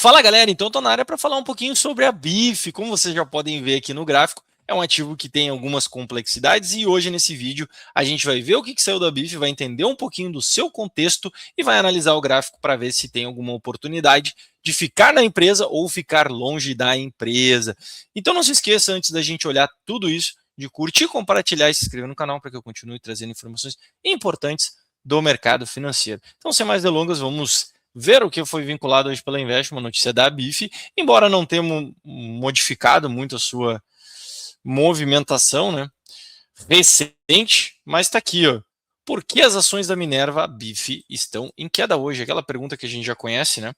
Fala galera, então estou na área para falar um pouquinho sobre a BIF. Como vocês já podem ver aqui no gráfico, é um ativo que tem algumas complexidades e hoje nesse vídeo a gente vai ver o que saiu da BIF, vai entender um pouquinho do seu contexto e vai analisar o gráfico para ver se tem alguma oportunidade de ficar na empresa ou ficar longe da empresa. Então não se esqueça, antes da gente olhar tudo isso, de curtir, compartilhar e se inscrever no canal para que eu continue trazendo informações importantes do mercado financeiro. Então, sem mais delongas, vamos ver o que foi vinculado hoje pela Invest, uma notícia da BIF, embora não tenha modificado muito a sua movimentação, né, recente, mas está aqui, ó. Por que as ações da Minerva BIF estão em queda hoje? Aquela pergunta que a gente já conhece, né?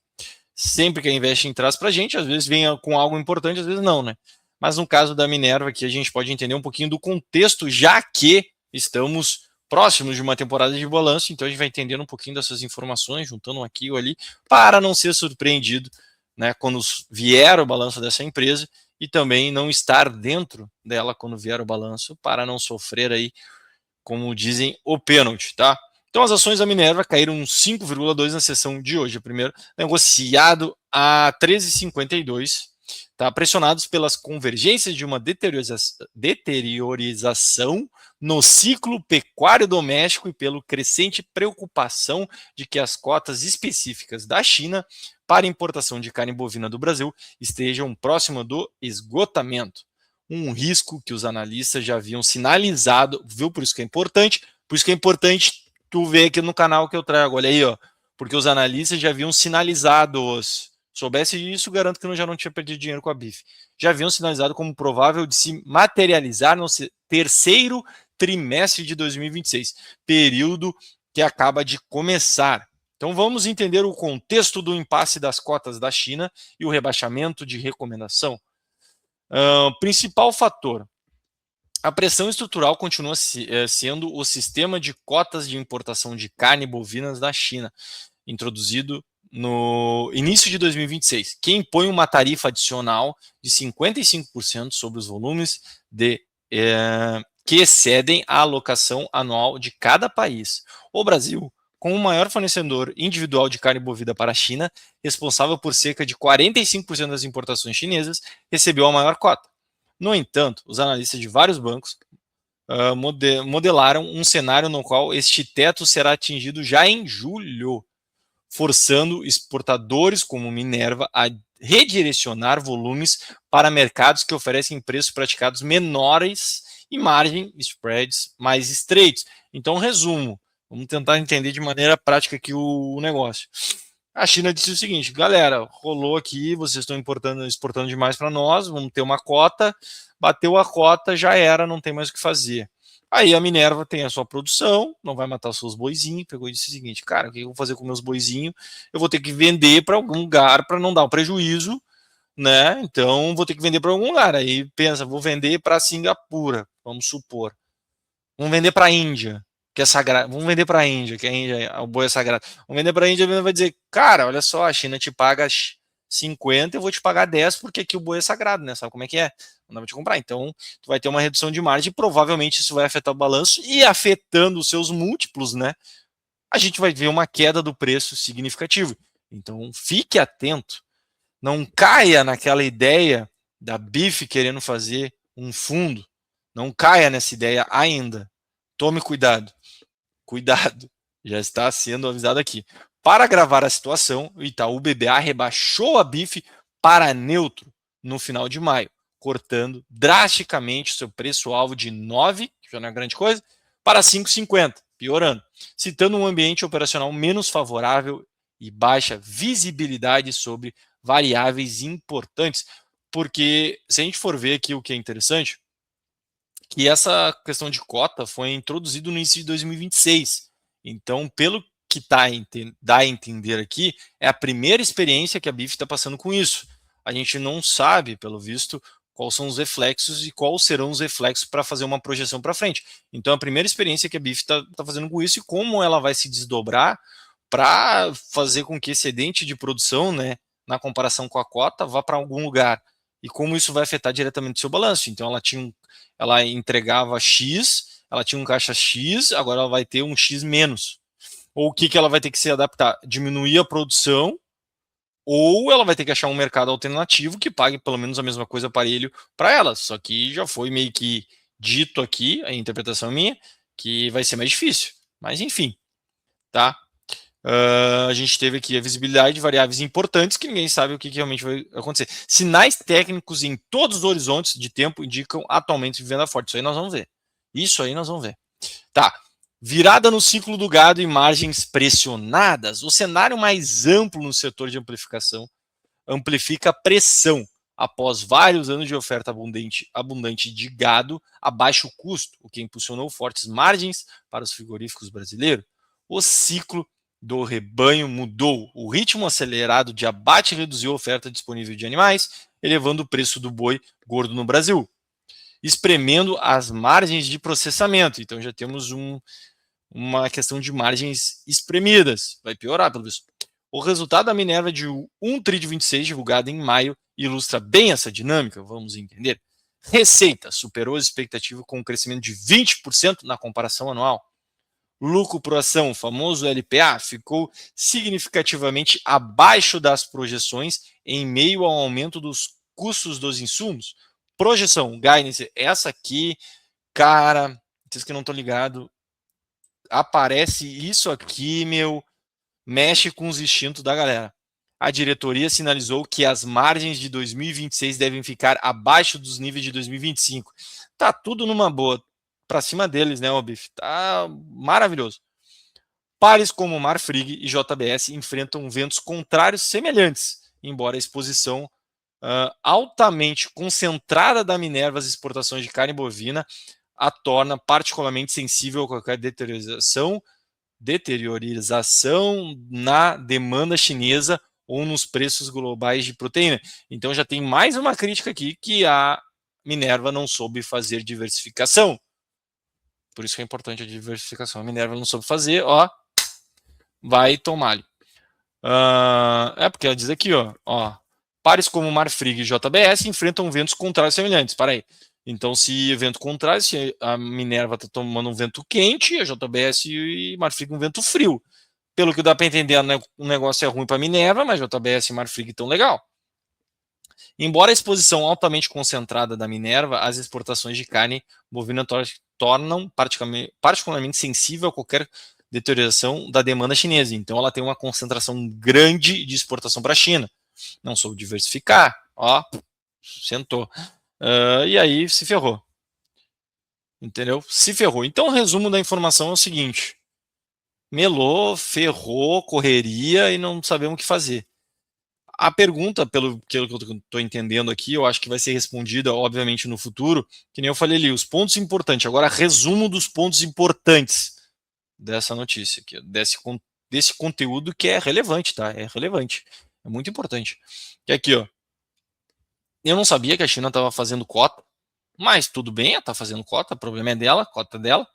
Sempre que a Invest traz para a gente, às vezes vem com algo importante, às vezes não, né? Mas no caso da Minerva, aqui a gente pode entender um pouquinho do contexto, já que estamos próximos de uma temporada de balanço, então a gente vai entendendo um pouquinho dessas informações, juntando um aqui ou ali, para não ser surpreendido, né, quando vier o balanço dessa empresa e também não estar dentro dela quando vier o balanço, para não sofrer aí, como dizem, o pênalti, tá? Então as ações da Minerva caíram 5,2 na sessão de hoje. O primeiro negociado a 13,52, tá? Pressionados pelas convergências de uma deteriorização no ciclo pecuário doméstico e pelo crescente preocupação de que as cotas específicas da China para importação de carne bovina do Brasil estejam próximas do esgotamento. Um risco que os analistas já haviam sinalizado, viu? Por isso que é importante tu ver aqui no canal que eu trago, olha aí, ó, porque os analistas já haviam sinalizado, soubesse disso, garanto que eu já não tinha perdido dinheiro com a BIF, já haviam sinalizado como provável de se materializar no terceiro trimestre de 2026, período que acaba de começar. Então vamos entender o contexto do impasse das cotas da China e o rebaixamento de recomendação. Principal fator: a pressão estrutural continua sendo o sistema de cotas de importação de carne bovinas da China, introduzido no início de 2026, que impõe uma tarifa adicional de 55% sobre os volumes que excedem a alocação anual de cada país. O Brasil, como o maior fornecedor individual de carne bovina para a China, responsável por cerca de 45% das importações chinesas, recebeu a maior cota. No entanto, os analistas de vários bancos modelaram um cenário no qual este teto será atingido já em julho, forçando exportadores como Minerva a redirecionar volumes para mercados que oferecem preços praticados menores e margem spreads mais estreitos. Então, resumo, vamos tentar entender de maneira prática aqui o negócio. A China disse o seguinte: galera, rolou aqui, vocês estão exportando demais para nós, vamos ter uma cota, bateu a cota, já era, não tem mais o que fazer. Aí a Minerva tem a sua produção, não vai matar os seus boizinhos, pegou e disse o seguinte: cara, o que eu vou fazer com meus boizinhos? Eu vou ter que vender para algum lugar para não dar um prejuízo, né? Então vou ter que vender para algum lugar. Aí pensa, vou vender para Singapura, vamos supor. Vamos vender para a Índia, que é sagrado. Vamos vender para a Índia, que a Índia, o boi é sagrado. Vamos vender para a Índia, vai dizer: cara, olha só, a China te paga 50, eu vou te pagar 10 porque aqui o boi é sagrado, né? Sabe como é que é? Não dá pra te comprar. Então, tu vai ter uma redução de margem e provavelmente isso vai afetar o balanço e afetando os seus múltiplos, né? A gente vai ver uma queda do preço significativo. Então, fique atento. Não caia naquela ideia da BIF querendo fazer um fundo. Não caia nessa ideia ainda. Tome cuidado. Cuidado. Já está sendo avisado aqui. Para agravar a situação, o Itaú BBA rebaixou a BIF para neutro no final de maio, cortando drasticamente o seu preço-alvo de 9, que já não é grande coisa, para 5,50, piorando, citando um ambiente operacional menos favorável e baixa visibilidade sobre variáveis importantes. Porque, se a gente for ver aqui o que é interessante, que essa questão de cota foi introduzida no início de 2026. Então, pelo que dá a entender aqui, é a primeira experiência que a BIF está passando com isso. A gente não sabe, pelo visto, quais são os reflexos e quais serão os reflexos para fazer uma projeção para frente. Então, a primeira experiência que a BIF está fazendo com isso e como ela vai se desdobrar para fazer com que esse excedente de produção, né, na comparação com a cota, vá para algum lugar. E como isso vai afetar diretamente o seu balanço. Então, ela entregava X, ela tinha um caixa X, agora ela vai ter um X menos. Ou o que ela vai ter que se adaptar? Diminuir a produção ou ela vai ter que achar um mercado alternativo que pague pelo menos a mesma coisa aparelho para ela. Só que já foi meio que dito aqui, a interpretação minha, que vai ser mais difícil. Mas enfim, tá? A gente teve aqui a visibilidade de variáveis importantes que ninguém sabe o que realmente vai acontecer. Sinais técnicos em todos os horizontes de tempo indicam atualmente venda forte. Isso aí nós vamos ver. Isso aí nós vamos ver. Tá. Virada no ciclo do gado e margens pressionadas. O cenário mais amplo no setor de amplificação amplifica a pressão após vários anos de oferta abundante de gado a baixo custo, o que impulsionou fortes margens para os frigoríficos brasileiros. O ciclo do rebanho mudou. O ritmo acelerado de abate reduziu a oferta disponível de animais, elevando o preço do boi gordo no Brasil, espremendo as margens de processamento. Então já temos uma questão de margens espremidas. Vai piorar, pelo visto. O resultado da Minerva de 1 tri de 26, divulgado em maio, ilustra bem essa dinâmica, vamos entender. Receita superou as expectativas com um crescimento de 20% na comparação anual. Lucro por ação, o famoso LPA, ficou significativamente abaixo das projeções em meio ao aumento dos custos dos insumos. Projeção, guidance, essa aqui, cara, vocês que não estão ligados, aparece isso aqui, meu, mexe com os instintos da galera. A diretoria sinalizou que as margens de 2026 devem ficar abaixo dos níveis de 2025. Tá tudo numa boa. Para cima deles, né, o Bife? Tá maravilhoso. Pares como Marfrig e JBS enfrentam ventos contrários semelhantes, embora a exposição altamente concentrada da Minerva às exportações de carne bovina a torna particularmente sensível a qualquer deteriorização na demanda chinesa ou nos preços globais de proteína. Então já tem mais uma crítica aqui que a Minerva não soube fazer diversificação. Por isso que é importante a diversificação. A Minerva não soube fazer, ó, vai tomar-lhe. Porque ela diz aqui, ó, pares como Marfrig e JBS enfrentam ventos contrários semelhantes. Para aí. Então, se vento contrário, se a Minerva está tomando um vento quente, a JBS e Marfrig um vento frio. Pelo que dá para entender, o negócio é ruim para a Minerva, mas JBS e Marfrig estão legal. Embora a exposição altamente concentrada da Minerva, as exportações de carne bovina tornam particularmente sensível a qualquer deterioração da demanda chinesa. Então, ela tem uma concentração grande de exportação para a China. Não soube diversificar, ó, sentou. E aí se ferrou. Entendeu? Se ferrou. Então, o resumo da informação é o seguinte: melou, ferrou, correria e não sabemos o que fazer. A pergunta, pelo que eu estou entendendo aqui, eu acho que vai ser respondida, obviamente, no futuro, que nem eu falei ali, os pontos importantes. Agora, resumo dos pontos importantes dessa notícia, aqui, desse conteúdo que é relevante, tá? É relevante. É muito importante. Que é aqui, ó. Eu não sabia que a China estava fazendo cota, mas tudo bem, ela está fazendo cota, o problema é dela, cota dela.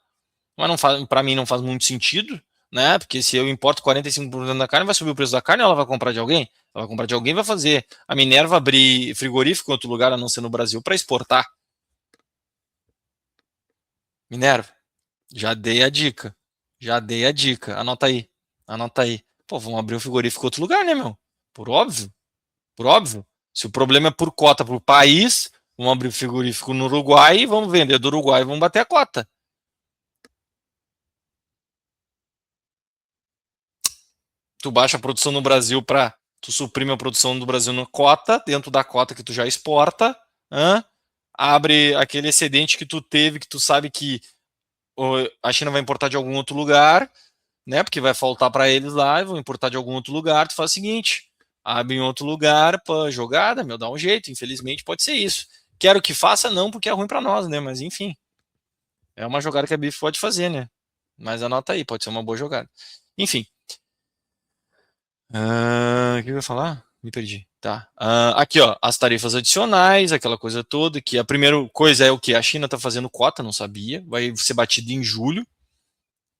Mas para mim não faz muito sentido, né? Porque se eu importo 45% da carne, vai subir o preço da carne, ela vai comprar de alguém? Ela vai comprar de alguém, vai fazer a Minerva abrir frigorífico em outro lugar, a não ser no Brasil, para exportar. Minerva, já dei a dica. Já dei a dica. Anota aí. Anota aí. Pô, vamos abrir um frigorífico em outro lugar, né, meu? Por óbvio. Por óbvio. Se o problema é por cota para o país, vamos abrir um frigorífico no Uruguai e vamos vender do Uruguai e vamos bater a cota. Tu baixa a produção no Brasil para tu suprime a produção do Brasil na cota, dentro da cota que tu já exporta, abre aquele excedente que tu teve, que tu sabe que a China vai importar de algum outro lugar, né? Porque vai faltar para eles lá, vão importar de algum outro lugar. Tu faz o seguinte: abre em outro lugar para jogada, meu, dá um jeito. Infelizmente pode ser isso. Quero que faça, não, porque é ruim para nós, né? Mas enfim, é uma jogada que a BIF pode fazer, né? Mas anota aí, pode ser uma boa jogada. Enfim. O que eu ia falar? Me perdi. Tá. Aqui, ó, as tarifas adicionais, aquela coisa toda, que a primeira coisa é o que? A China está fazendo cota, não sabia, vai ser batido em julho.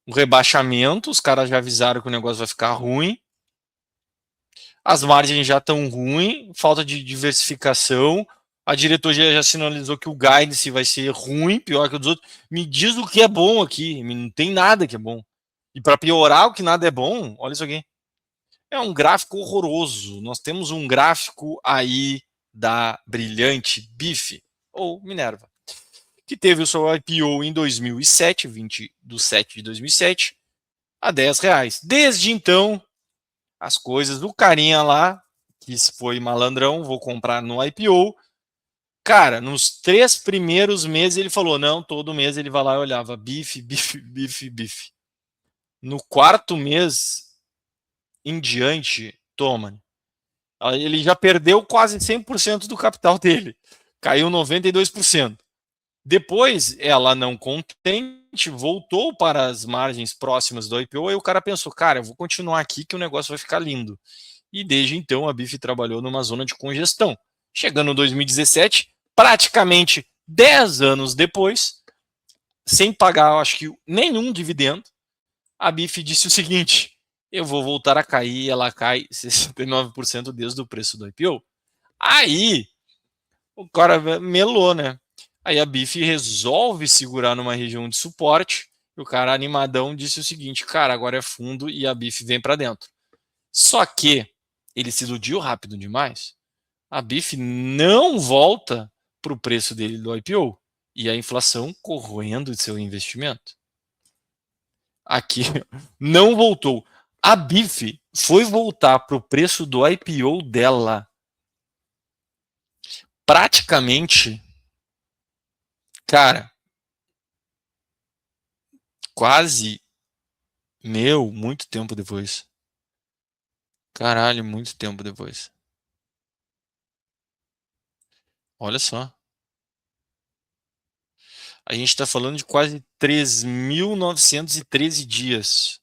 O rebaixamento, os caras já avisaram que o negócio vai ficar ruim. As margens já estão ruins, falta de diversificação. A diretoria já sinalizou que o guidance vai ser ruim, pior que o dos outros. Me diz o que é bom aqui, não tem nada que é bom. E para piorar o que nada é bom, olha isso aqui. É um gráfico horroroso. Nós temos um gráfico aí da brilhante BIF, ou Minerva, que teve o seu IPO em 2007, 20 de 7 de 2007, a R$ 10. Desde então, as coisas do carinha lá, que foi malandrão, vou comprar no IPO. Cara, nos 3 primeiros meses ele falou, não, todo mês ele vai lá e olhava, bife, bife, bife, bife. No 4º mês em diante, toma. Ele já perdeu quase 100% do capital dele. Caiu 92%. Depois, ela não contente, voltou para as margens próximas do IPO, e o cara pensou, cara, eu vou continuar aqui que o negócio vai ficar lindo. E desde então a BIF trabalhou numa zona de congestão. Chegando em 2017, praticamente 10 anos depois, sem pagar, acho que nenhum dividendo, a BIF disse o seguinte, eu vou voltar a cair, e ela cai 69% desde o preço do IPO. Aí, o cara melou, né? Aí a BIF resolve segurar numa região de suporte, e o cara animadão disse o seguinte, cara, agora é fundo e a BIF vem para dentro. Só que ele se iludiu rápido demais. A BIF não volta para o preço dele do IPO e a inflação corroendo seu investimento. Aqui não voltou. A BIF foi voltar para o preço do IPO dela praticamente, cara, quase, muito tempo depois. Caralho, muito tempo depois. Olha só. A gente está falando de quase 3.913 dias.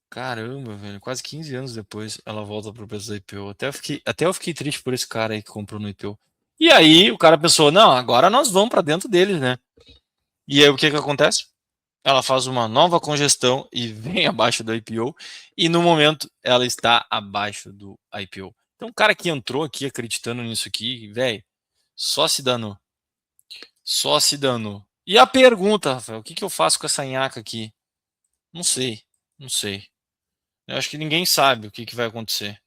Caramba, velho, quase 15 anos depois ela volta pro preço da IPO. Até eu fiquei triste por esse cara aí que comprou no IPO. E aí o cara pensou, não, agora nós vamos para dentro deles, né? E aí o que que acontece? Ela faz uma nova congestão e vem abaixo do IPO, e no momento ela está abaixo do IPO. Então o cara que entrou aqui acreditando nisso aqui, velho, só se danou. Só se danou. E a pergunta, Rafael, o que que eu faço com essa nhaca aqui? Não sei, não sei. Eu acho que ninguém sabe o que que vai acontecer.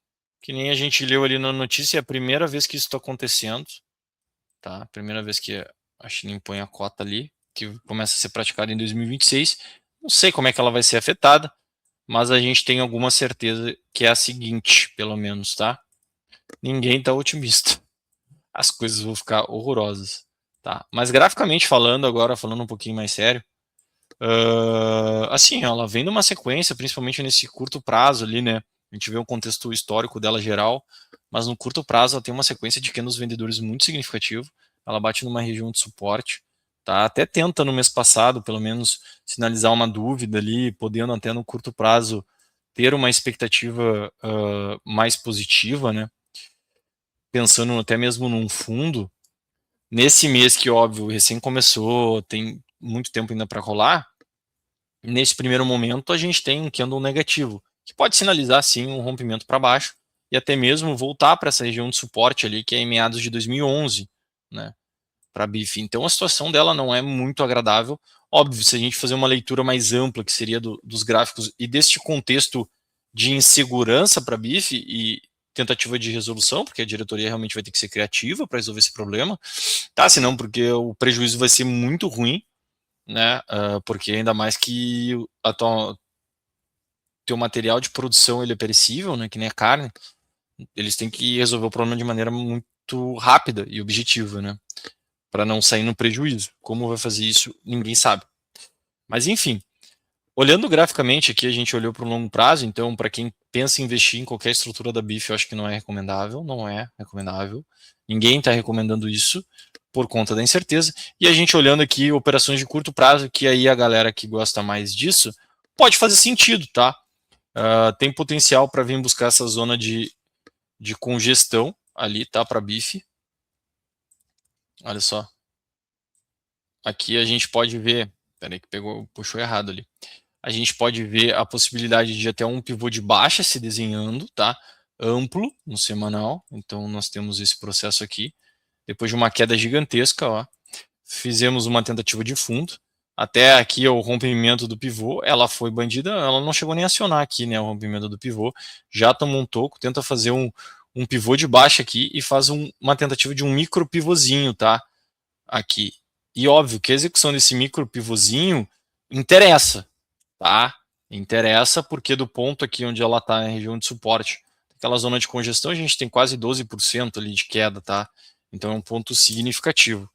Que nem a gente leu ali na notícia, é a primeira vez que isso está acontecendo, tá? Primeira vez que a China impõe a cota ali, que começa a ser praticada em 2026. Não sei como é que ela vai ser afetada, mas a gente tem alguma certeza que é a seguinte, pelo menos, tá? Ninguém tá otimista. As coisas vão ficar horrorosas, tá? Mas graficamente falando, agora falando um pouquinho mais sério, assim, ela vem numa sequência, principalmente nesse curto prazo ali, né? A gente vê o contexto histórico dela geral, mas no curto prazo ela tem uma sequência de pequenos vendedores muito significativo. Ela bate numa região de suporte, tá? Até tenta no mês passado, pelo menos, sinalizar uma dúvida ali, podendo até no curto prazo ter uma expectativa mais positiva, né? Pensando até mesmo num fundo. Nesse mês que, óbvio, recém começou, tem muito tempo ainda para rolar, nesse primeiro momento a gente tem um candle negativo, que pode sinalizar sim um rompimento para baixo e até mesmo voltar para essa região de suporte ali que é em meados de 2011, né, para a BIF. Então a situação dela não é muito agradável. Óbvio, se a gente fazer uma leitura mais ampla, que seria dos gráficos e deste contexto de insegurança para a BIF e tentativa de resolução, porque a diretoria realmente vai ter que ser criativa para resolver esse problema, tá? Senão porque o prejuízo vai ser muito ruim, né? Porque ainda mais que teu material de produção ele é perecível, né? Que nem a carne, eles têm que resolver o problema de maneira muito rápida e objetiva, né? Para não sair no prejuízo. Como vai fazer isso, ninguém sabe. Mas enfim, olhando graficamente aqui, a gente olhou para o longo prazo, então para quem pensa em investir em qualquer estrutura da BIF, eu acho que não é recomendável, não é recomendável. Ninguém está recomendando isso por conta da incerteza. E a gente olhando aqui operações de curto prazo, que aí a galera que gosta mais disso, pode fazer sentido, tá? Tem potencial para vir buscar essa zona de congestão ali, tá? Para BIF. Olha só. Aqui a gente pode ver. Peraí que puxou errado ali. A gente pode ver a possibilidade de até um pivô de baixa se desenhando, tá? Amplo no semanal. Então nós temos esse processo aqui. depois de uma queda gigantesca, ó, fizemos uma tentativa de fundo, até aqui o rompimento do pivô, ela foi bandida, ela não chegou nem a acionar aqui, né, o rompimento do pivô, já tomou um toco, tenta fazer um pivô de baixa aqui e faz uma tentativa de um micro pivôzinho, tá, aqui. E óbvio que a execução desse micro pivôzinho interessa, tá, interessa porque do ponto aqui onde ela está na região de suporte, aquela zona de congestão, a gente tem quase 12% ali de queda, tá, então é um ponto significativo.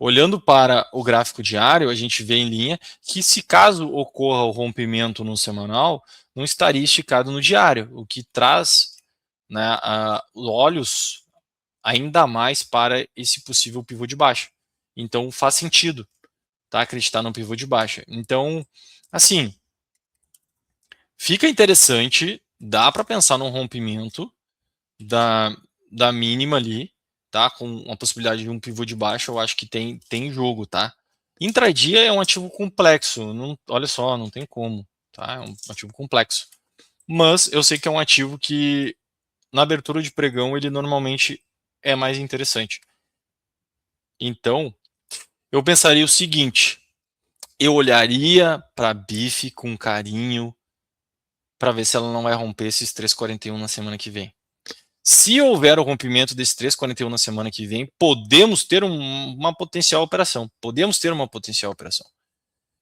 Olhando para o gráfico diário, a gente vê em linha que se caso ocorra o rompimento no semanal, não estaria esticado no diário, o que traz, né, olhos ainda mais para esse possível pivô de baixa. Então faz sentido, tá, acreditar no pivô de baixa. Então, assim, fica interessante, dá para pensar num rompimento da mínima ali, tá? Com a possibilidade de um pivô de baixa, eu acho que tem jogo, tá? Intradia é um ativo complexo, não, olha só, não tem como, tá? É um ativo complexo. Mas eu sei que é um ativo que na abertura de pregão ele normalmente é mais interessante. Então, eu pensaria o seguinte, eu olharia para a BIF com carinho para ver se ela não vai romper esses 3,41 na semana que vem. Se houver o rompimento desse 3,41 na semana que vem, podemos ter uma potencial operação. Podemos ter uma potencial operação.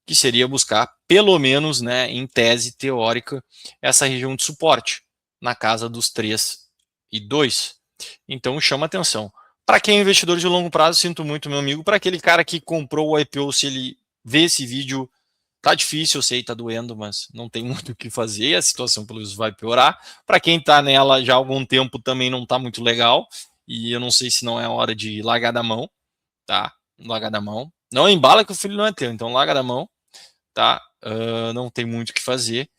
Que seria buscar, pelo menos, né, em tese teórica, essa região de suporte, na casa dos 3,2. Então chama atenção. Para quem é investidor de longo prazo, sinto muito, meu amigo. Para aquele cara que comprou o IPO, se ele vê esse vídeo, tá difícil, eu sei, tá doendo, mas não tem muito o que fazer, a situação pelo visto vai piorar. Para quem tá nela já há algum tempo também não tá muito legal, e eu não sei se não é hora de largar da mão, tá? Largar da mão. Não embala que o filho não é teu, então larga da mão, tá? Não tem muito o que fazer.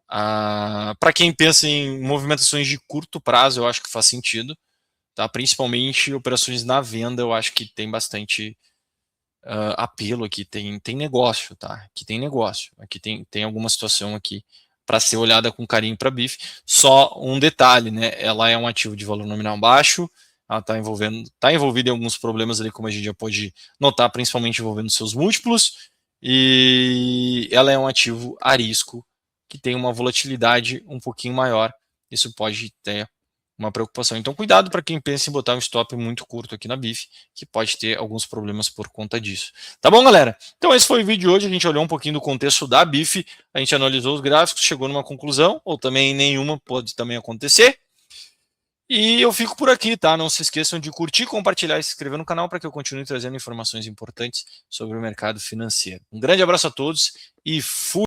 Para quem pensa em movimentações de curto prazo, eu acho que faz sentido, tá? Principalmente operações na venda, eu acho que tem bastante apelo aqui, tem negócio, tá? Aqui tem negócio, aqui tem alguma situação aqui para ser olhada com carinho para BIF. Só um detalhe, né? Ela é um ativo de valor nominal baixo, ela está envolvida em alguns problemas ali, como a gente já pode notar, principalmente envolvendo seus múltiplos, e ela é um ativo a risco que tem uma volatilidade um pouquinho maior. Isso pode ter uma preocupação. Então, cuidado para quem pensa em botar um stop muito curto aqui na BIF, que pode ter alguns problemas por conta disso. Tá bom, galera? Então, esse foi o vídeo de hoje. A gente olhou um pouquinho do contexto da BIF, a gente analisou os gráficos, chegou numa conclusão, ou também nenhuma, pode também acontecer. E eu fico por aqui, tá? Não se esqueçam de curtir, compartilhar e se inscrever no canal para que eu continue trazendo informações importantes sobre o mercado financeiro. Um grande abraço a todos e fui!